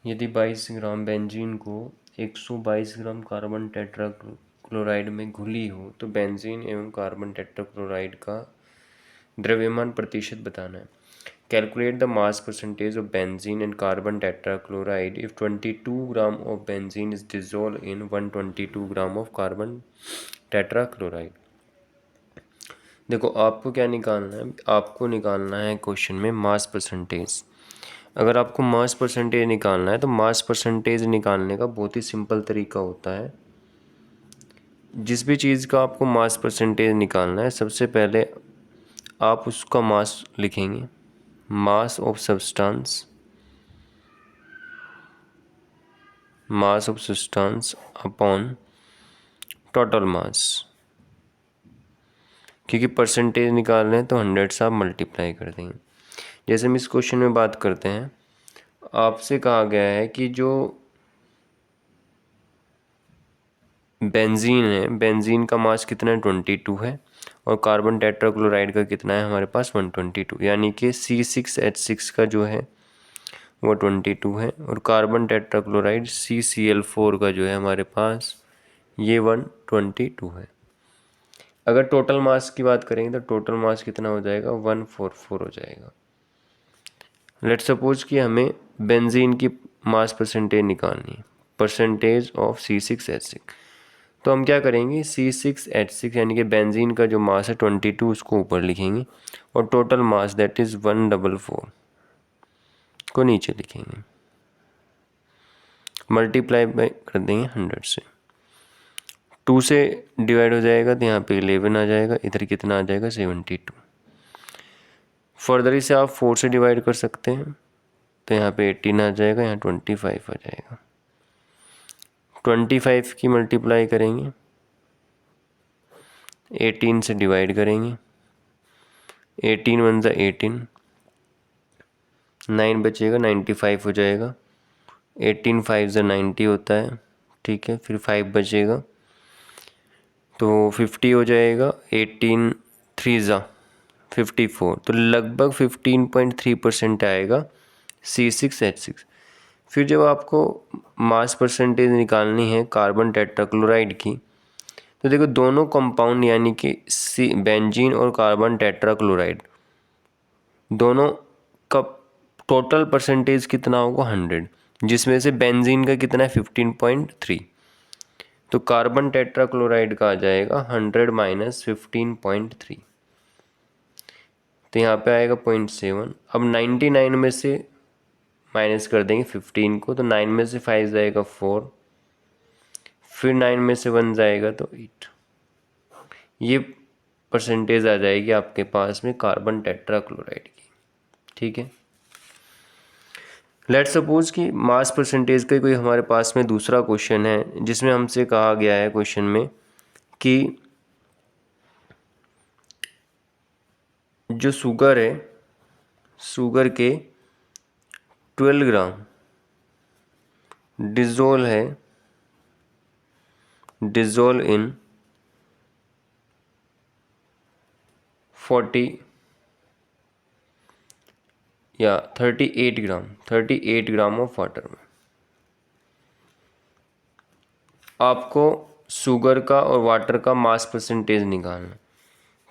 यदि 22 gram benzene को 122 gram carbon tetrachloride में घुली हो तो बेंजीन एवं कार्बन टेट्राक्लोराइड का द्रव्यमान प्रतिशत बताना है। Calculate the mass percentage of benzene and carbon tetrachloride if 22 gram of benzene is dissolve in 122 gram of carbon tetrachloride. देखो आपको क्या निकालना है, आपको निकालना है क्वेश्चन में मास परसेंटेज। अगर आपको मास परसेंटेज निकालना है तो मास परसेंटेज निकालने का बहुत ही सिंपल तरीका होता है। जिस भी चीज़ का आपको मास परसेंटेज निकालना है, सबसे पहले आप उसका मास लिखेंगे, mass of substance, mass of substance upon total mass. क्योंकि परसेंटेज निकालना है तो 100 से आप मल्टीप्लाई कर देंगे। जैसे हम इस क्वेश्चन में बात करते हैं, आपसे कहा गया है कि जो बेंजीन है, बेंजीन का मास कितना है 22 है और कार्बन टेट्राक्लोराइड का कितना है हमारे पास 122, यानी कि C6H6 का जो है वो 22 है और कार्बन टेट्राक्लोराइड CCl4 का जो है हमारे पास ये 122 है। अगर टोटल मास की बात करेंगे तो टोटल मास कितना हो जाएगा 144 हो जाएगा। लेट सपोज कि हमें बेंजीन की मास परसेंटेज निकालनी है, परसेंटेज ऑफ C6H6। तो हम क्या करेंगे, C6H6 यानी कि बेंजीन का जो मास है 22 उसको ऊपर लिखेंगे और टोटल मास दैट इज़ 144 को नीचे लिखेंगे, मल्टीप्लाई बाय कर देंगे 100 से। 2 से डिवाइड हो जाएगा तो यहाँ पे 11 आ जाएगा, इधर कितना आ जाएगा 72। फर्दर इसे आप 4 से डिवाइड कर सकते हैं तो यहाँ पे 18 आ जाएगा, यहाँ 25 आ जाएगा। 25 की मल्टीप्लाई करेंगे, 18 से डिवाइड करेंगे, 18 वन ज़ा 18, 9 बचेगा 95 हो जाएगा, 18 5 ज़ा 90 होता है, ठीक है। फिर 5 बचेगा तो 50 हो जाएगा, 18 3 ज़ा 54, तो लगभग 15.3% आएगा C6H6। फिर जब आपको मास परसेंटेज निकालनी है कार्बन टेट्राक्लोराइड की, तो देखो दोनों कंपाउंड यानी कि बेंजीन और कार्बन टेट्राक्लोराइड दोनों का टोटल परसेंटेज कितना होगा 100, जिसमें से बेंजीन का कितना है 15.3, तो कार्बन टेट्राक्लोराइड का आ जाएगा 100 माइनस 15.3, तो यहाँ पे आएगा 0.7। अब 99 में से माइनस कर देंगे 15 को, तो 9 में से 5 जाएगा 4, फिर 9 में से 1 जाएगा तो 8। ये परसेंटेज आ जाएगी आपके पास में कार्बन टेट्राक्लोराइड की, ठीक है। लेट्स सपोज कि मास परसेंटेज का कोई हमारे पास में दूसरा क्वेश्चन है जिसमें हमसे कहा गया है क्वेश्चन में कि जो शुगर है, शुगर के 12 gram dissolve in 38 gram of water में। आपको शुगर का और वाटर का मास परसेंटेज निकालना है।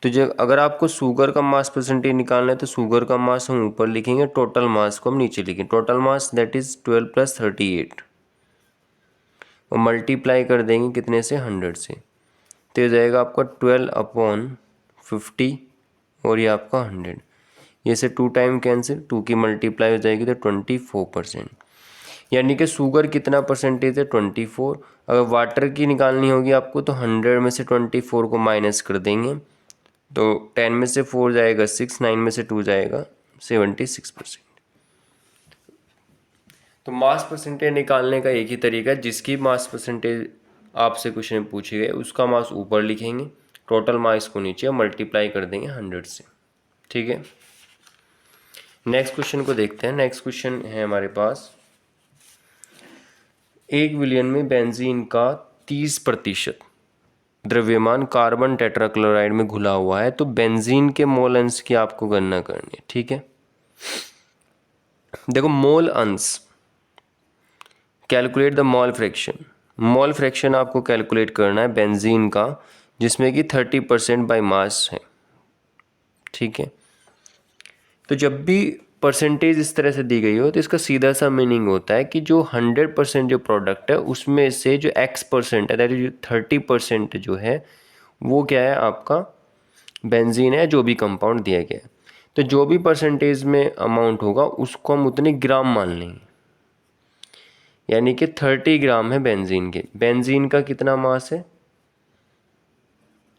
तो जब अगर आपको शुगर का मास परसेंटेज निकालना है तो शुगर का मास हम ऊपर लिखेंगे, टोटल मास को हम नीचे लिखेंगे। टोटल मास दैट इज़ 12 + 38 और मल्टीप्लाई कर देंगे कितने से 100 से, तो ये जाएगा आपका 12/50 और ये आपका 100। ये से 2 टाइम कैंसिल, 2 की मल्टीप्लाई हो जाएगी तो 24%, यानी कि शुगर कितना परसेंटेज है 24। अगर वाटर की निकालनी होगी आपको तो 100 में से 24 को माइनस कर देंगे, तो 10 में से 4 जाएगा 6, 9 में से 2 जाएगा 76%। तो मास परसेंटेज निकालने का एक ही तरीका है, जिसकी मास परसेंटेज आपसे क्वेश्चन में पूछी गई उसका मास ऊपर लिखेंगे, टोटल मास को नीचे मल्टीप्लाई कर देंगे 100 से, ठीक है। नेक्स्ट क्वेश्चन को देखते हैं। नेक्स्ट क्वेश्चन है हमारे पास, 1 विलियन में बेंजीन का 30% द्रव्यमान कार्बन टेट्राक्लोराइड में घुला हुआ है, तो बेंजीन के मोल अंश की आपको गणना करनी है, ठीक है। देखो मोल अंश calculate the mole fraction. Mole fraction आपको कैलकुलेट करना है बेंजीन का, जिसमें कि 30% बाय मास है, ठीक है। तो जब भी परसेंटेज इस तरह से दी गई हो तो इसका सीधा सा मीनिंग होता है कि जो 100% जो प्रोडक्ट है उसमें से जो X% है, दैट इज 30% जो है वो क्या है, आपका बेंजीन है, जो भी कंपाउंड दिया गया है। तो जो भी परसेंटेज में अमाउंट होगा उसको हम उतने ग्राम मान लेंगे, यानी कि 30 ग्राम है बेंजीन के। बेंजीन का कितना मास है,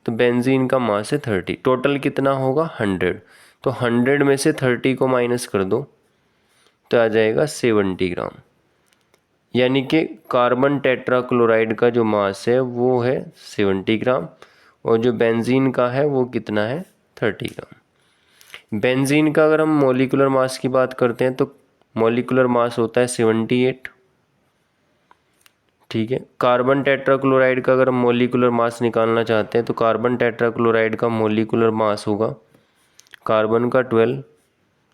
तो बेंजीन का मास है 30, टोटल कितना होगा 100, तो 100 में से 30 को माइनस कर दो तो आ जाएगा 70 ग्राम। यानी कि कार्बन टेट्राक्लोराइड का जो मास है वो है 70 ग्राम और जो बेंजीन का है वो कितना है 30 ग्राम। बेंजीन का अगर हम मॉलिक्यूलर मास की बात करते हैं तो मॉलिक्यूलर मास होता है 78, ठीक है। कार्बन टेट्राक्लोराइड का अगर हम मॉलिक्यूलर मास निकालना चाहते हैं तो कार्बन टेट्राक्लोराइड का मॉलिक्यूलर मास होगा, कार्बन का 12,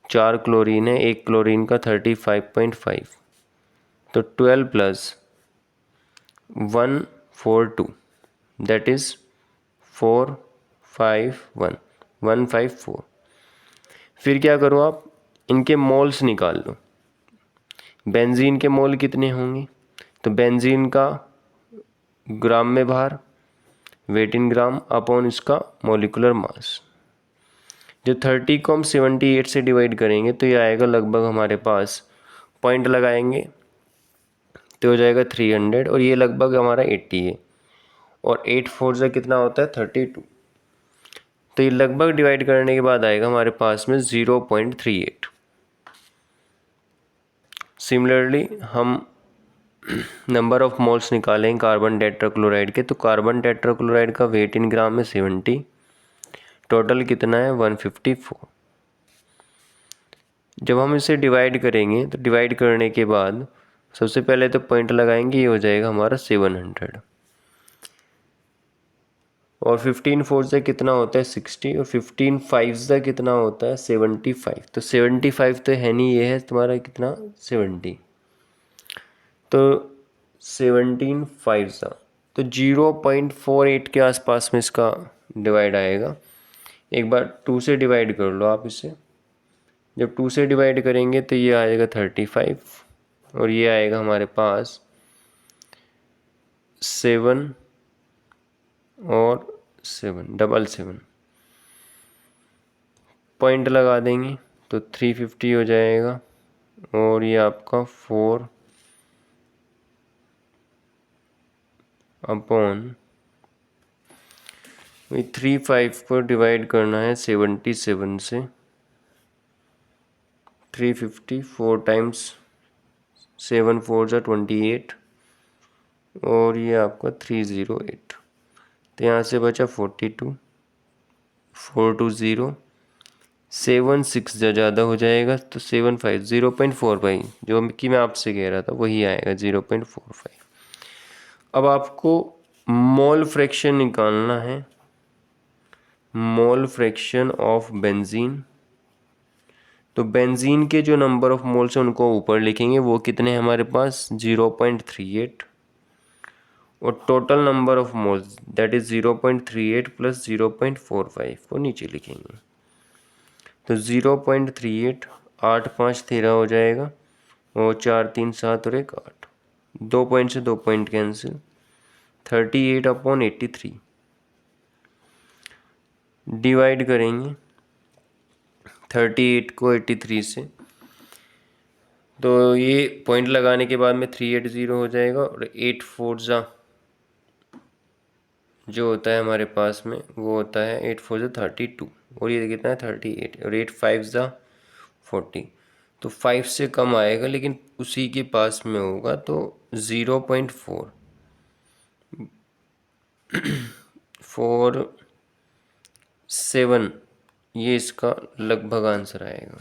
4 क्लोरीन है, 1 क्लोरीन का 35.5, तो 12 प्लस 142 दैट इज 451 154। फिर क्या करो आप, इनके मोल्स निकाल लो। बेंजीन के मोल कितने होंगे, तो बेंजीन का ग्राम में भार, वेट इन ग्राम अपॉन इसका मॉलिक्यूलर मास। जो 30 को हम 78 से डिवाइड करेंगे तो ये आएगा लगभग हमारे पास, पॉइंट लगाएंगे तो हो जाएगा 300 और ये लगभग हमारा 80 है, और 8 4 से कितना होता है 32, तो ये लगभग डिवाइड करने के बाद आएगा हमारे पास में 0.38। सिमिलरली हम नंबर ऑफ मोल्स निकालेंगे कार्बन टेट्राक्लोराइड के, तो कार्बन टेट्राक्लोराइड का वेट इन ग्राम में 70, टोटल कितना है 154। जब हम इसे डिवाइड करेंगे तो डिवाइड करने के बाद सबसे पहले तो पॉइंट लगाएंगे, ये हो जाएगा हमारा 700, और 15 4 से कितना होता है 60, और 15 5 से कितना होता है 75, तो 75 तो है नहीं, ये है तुम्हारा कितना 70, तो 17 5 सा, तो 0.48 के आसपास में इसका डिवाइड आएगा। एक बार 2 से डिवाइड कर लो आप इसे, जब 2 से डिवाइड करेंगे तो ये आएगा 35 और ये आएगा हमारे पास 7 और 7 पॉइंट लगा देंगे तो 350 हो जाएगा, और ये आपका 4 अपॉन 35 को डिवाइड करना है 77 से, 350 4 टाइम्स 7 4 जा 28, और ये आपका 308, तो यहाँ से बचा 42, 420, 7 6 ज़्यादा हो जाएगा तो 75 0.45, जो कि मैं आपसे कह रहा था वही आएगा 0.45। अब आपको मोल फ्रैक्शन निकालना है, मोल फ्रैक्शन ऑफ बेंजीन। तो बेंजीन के जो नंबर ऑफ मोल्स हैं उनको ऊपर लिखेंगे, वो कितने हैं हमारे पास 0.38, और total number of moles that is 0.38 plus 0.45 को नीचे लिखेंगे। तो 0.38 8 5 13 हो जाएगा, और 4 3 7 और 1 8, 2 पॉइंट से 2 पॉइंट कैंसिल, 38 अपॉन 83 डिवाइड करेंगे 38 को 83 से, तो ये पॉइंट लगाने के बाद में 380 हो जाएगा, और 8 4 जा जो होता है हमारे पास में वो होता है 8 4 जा 32, और ये कितना है 38, और 8 5 जा 40, तो 5 से कम आएगा लेकिन उसी के पास में होगा, तो 0.4 47 ये इसका लगभग आंसर आएगा।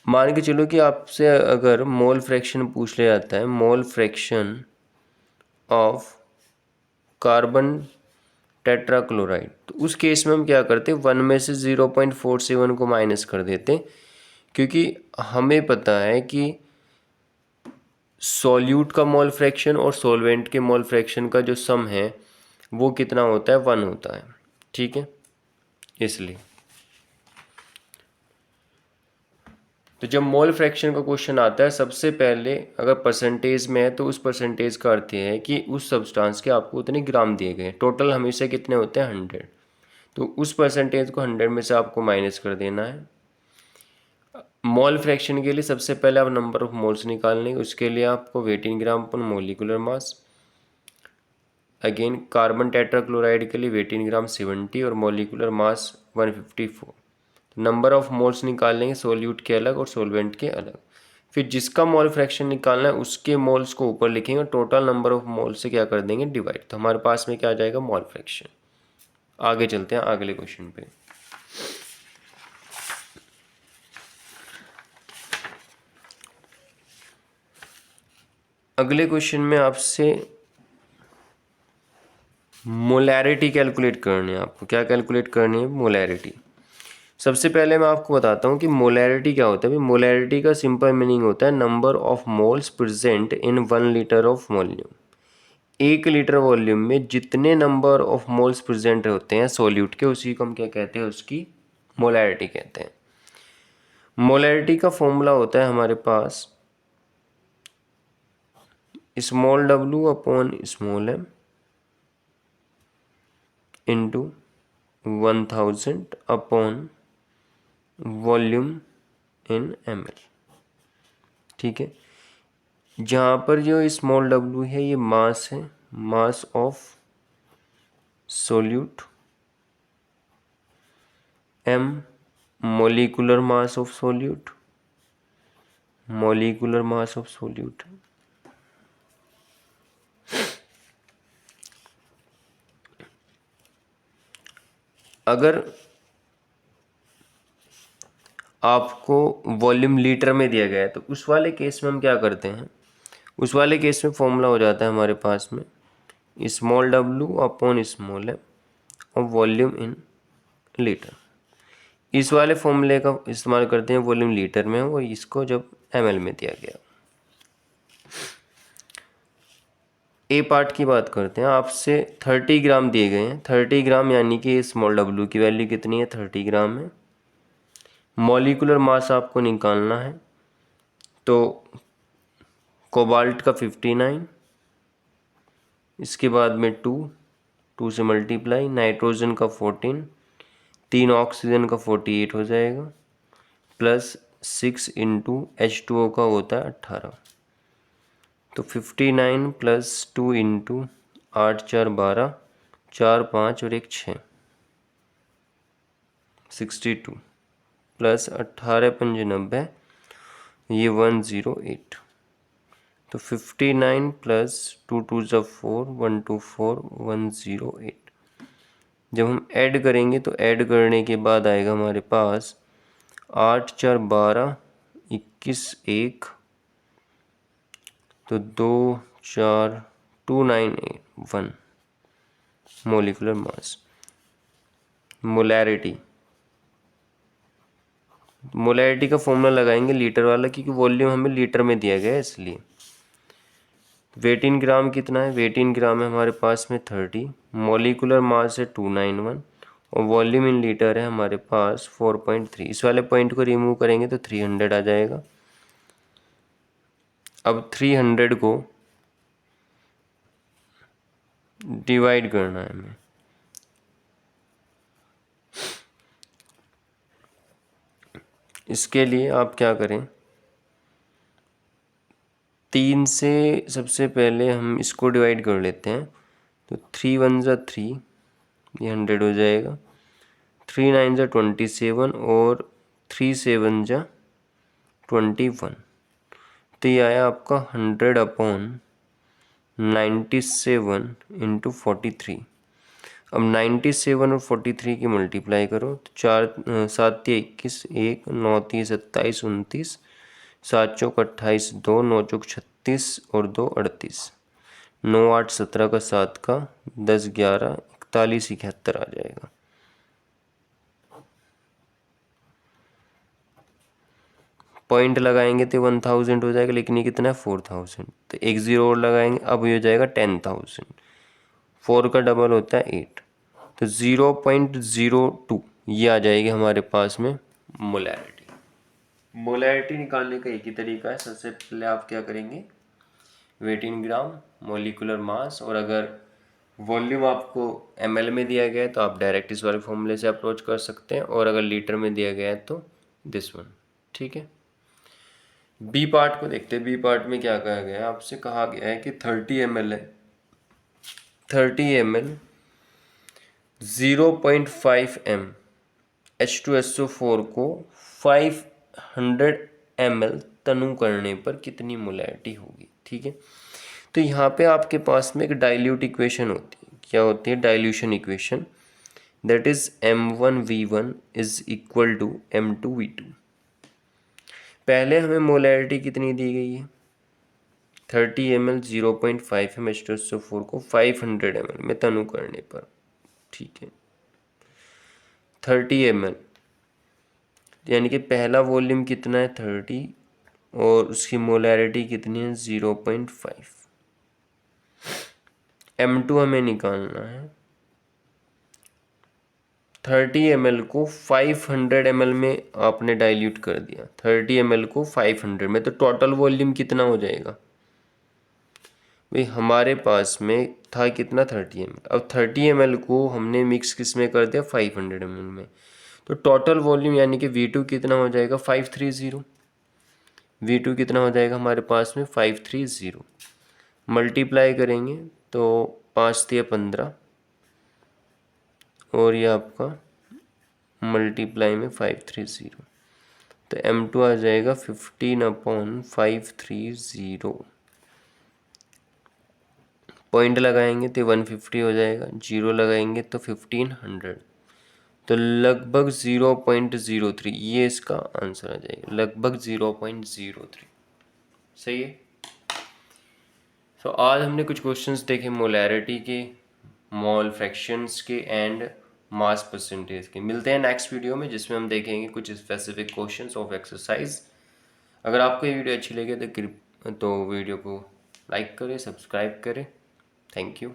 मान के चलो कि आपसे अगर मोल फ्रैक्शन पूछ लिया जाता है, mole fraction of carbon tetrachloride, तो उस केस में हम क्या करते, 1 में से 0.47 को माइनस कर देते, क्योंकि हमें पता है कि सॉल्यूट का मोल फ्रैक्शन और सॉल्वेंट के मोल फ्रैक्शन का जो सम है वो कितना होता है, 1 होता है, ठीक है। इसलिए तो जब मोल फ्रैक्शन का क्वेश्चन आता है, सबसे पहले अगर परसेंटेज में है तो उस परसेंटेज का अर्थ ये है कि उस सब्सटेंस के आपको उतने ग्राम दिए गए, टोटल हमेशा कितने होते हैं 100, तो उस परसेंटेज को 100 में से आपको माइनस कर देना है। मोल फ्रैक्शन के लिए सबसे पहले आप नंबर ऑफ मोल्स निकालने, उसके लिए आपको वेट इन ग्राम पर molecular mass. Again carbon tetrachloride के लिए वेट इन ग्राम 70 और molecular mass 154। Number of moles निकालेंगे सोल्यूट के अलग और सोलवेंट के अलग। फिर जिसका मोल फ्रैक्शन निकालना है उसके मोल्स को ऊपर लिखेंगे, टोटल नंबर ऑफ मोल से क्या कर देंगे, डिवाइड, तो हमारे पास में क्या आ जाएगा, मोल फ्रैक्शन। आगे चलते हैं अगले क्वेश्चन पे। अगले क्वेश्चन में आपसे मोलैरिटी कैलकुलेट करनी है। आपको क्या कैलकुलेट करनी है, मोलैरिटी। सबसे पहले मैं आपको बताता हूँ कि मोलैरिटी क्या होता है। मोलैरिटी का सिंपल मीनिंग होता है number of moles present in 1 litre of volume. 1 litre volume में जितने नंबर ऑफ मोल्स प्रेजेंट होते हैं सॉल्यूट के, उसी को हम क्या कहते हैं, उसकी मोलैरिटी कहते हैं। मोलैरिटी का फॉर्मूला होता है हमारे पास small w upon small m into 1000 upon volume in ml, ठीक है। जहाँ पर जो स्मॉल w है ये मास है, mass of solute, m molecular mass of solute, molecular mass of solute. अगर आपको वॉल्यूम लीटर में दिया गया है तो उस वाले केस में हम क्या करते हैं, उस वाले केस में फॉर्मूला हो जाता है हमारे पास में small w upon small m और वॉल्यूम इन लीटर। इस वाले फॉर्मूले का इस्तेमाल करते हैं वॉल्यूम लीटर में और इसको जब ml में दिया गया। ए पार्ट की बात करते हैं। आपसे 30 ग्राम दिए गए हैं, 30 ग्राम यानी कि स्मॉल w की वैल्यू कितनी है, 30 ग्राम है। मॉलिकुलर मास आपको निकालना है, तो कोबाल्ट का 59, इसके बाद में 2 से मल्टीप्लाई, नाइट्रोजन का 14, 3 ऑक्सीजन का 48 हो जाएगा, प्लस 6 इंटू H2O का होता है 18, तो 59 प्लस 2 इंटू 8 4 12, 4 5 और 1 6, 62 प्लस 18 5 90, ये 108, तो 59 प्लस 2 2 ज़ा 4, 124, 108। जब हम ऐड करेंगे तो ऐड करने के बाद आएगा हमारे पास 8 4 12, 21 1, तो 2 4 2981 मोलिकुलर मास। मोलैरिटी, मोलैरिटी का फॉर्मूला लगाएंगे लीटर वाला, क्योंकि वॉल्यूम हमें लीटर में दिया गया है इसलिए। वेट इन ग्राम कितना है, वेट इन ग्राम है हमारे पास में 30, मोलिकुलर मास है 291 और वॉल्यूम इन लीटर है हमारे पास 4.3। इस वाले पॉइंट को रिमूव करेंगे तो 300 आ जाएगा। अब 300 को डिवाइड करना है हमें, इसके लिए आप क्या करें, 3 से सबसे पहले हम इसको डिवाइड कर लेते हैं, तो 3 1 ज़ा 3, ये 100 हो जाएगा, 3 9 ज़ा 27 और 3 7 ज़ा 21, तो ये आया आपका 100 अपॉन 97 इंटू 43। अब 97 और 43 की मल्टीप्लाई करो तो 4 7 21, 1 9 30 27 29, 7 चौक 28, 2 9 चौक 36 और 2 38, 9 8 17 का 7 का 10 11 41 71 आ जाएगा। पॉइंट लगाएंगे तो 1000 हो जाएगा, लेकिन ये कितना है 4000, तो एक ज़ीरो और लगाएंगे, अब ये हो जाएगा 10,000। 4 का डबल होता है 8, तो 0.02 ये आ जाएगी हमारे पास में मोलैरिटी। मोलैरिटी निकालने का एक ही तरीका है, सबसे पहले आप क्या करेंगे, वेट इन ग्राम, मोलिकुलर मास, और अगर वॉल्यूम आपको ml में दिया गया है तो आप डायरेक्ट इस वाले फॉर्मूले से अप्रोच कर सकते हैं, और अगर लीटर में दिया गया है तो दिस वन। ठीक है, बी पार्ट को देखते हैं। बी पार्ट में क्या कहा गया है, आपसे कहा गया है कि 30 ml है, 30 ml 0.5 m H2SO4 को 500 ml तनु करने पर कितनी मोलैरिटी होगी। ठीक है, तो यहाँ पे आपके पास में एक डाइल्यूट इक्वेशन होती है। क्या होती है? Dilution equation, that is M1V1 is equal to M2V2। पहले हमें मोलैरिटी कितनी दी गई है, 30 ml 0.5 m H2SO4 को 500 ml में तनु करने पर। ठीक है, 30 ml यानी कि पहला वॉल्यूम कितना है 30, और उसकी मोलैरिटी कितनी है 0.5। M2 हमें निकालना है। 30 ml को 500 ml में आपने डाइल्यूट कर दिया, 30 ml को 500 में, तो टोटल वॉल्यूम कितना हो जाएगा भाई, हमारे पास में था कितना 30 ml, अब 30 ml को हमने मिक्स किस में कर दिया 500 ml में, तो टोटल वॉल्यूम यानी कि V2 कितना हो जाएगा 530। V2 कितना हो जाएगा हमारे पास में 530, मल्टीप्लाई करेंगे तो 5 तिया 15, और ये आपका मल्टीप्लाई में 530, तो M2 आ जाएगा 15/530। पॉइंट लगाएंगे तो 150 हो जाएगा, जीरो लगाएंगे तो 1500, तो लगभग 0.03 ये इसका आंसर आ जाएगा, लगभग 0.03। सही है। तो आज हमने कुछ क्वेश्चंस देखे मोलैरिटी के, मोल फ्रैक्शंस के एंड मास परसेंटेज के। मिलते हैं नेक्स्ट वीडियो में जिसमें हम देखेंगे कुछ स्पेसिफिक क्वेश्चंस ऑफ एक्सरसाइज। अगर आपको ये वीडियो अच्छी लगे तो वीडियो को लाइक करें, सब्सक्राइब करें। Thank you.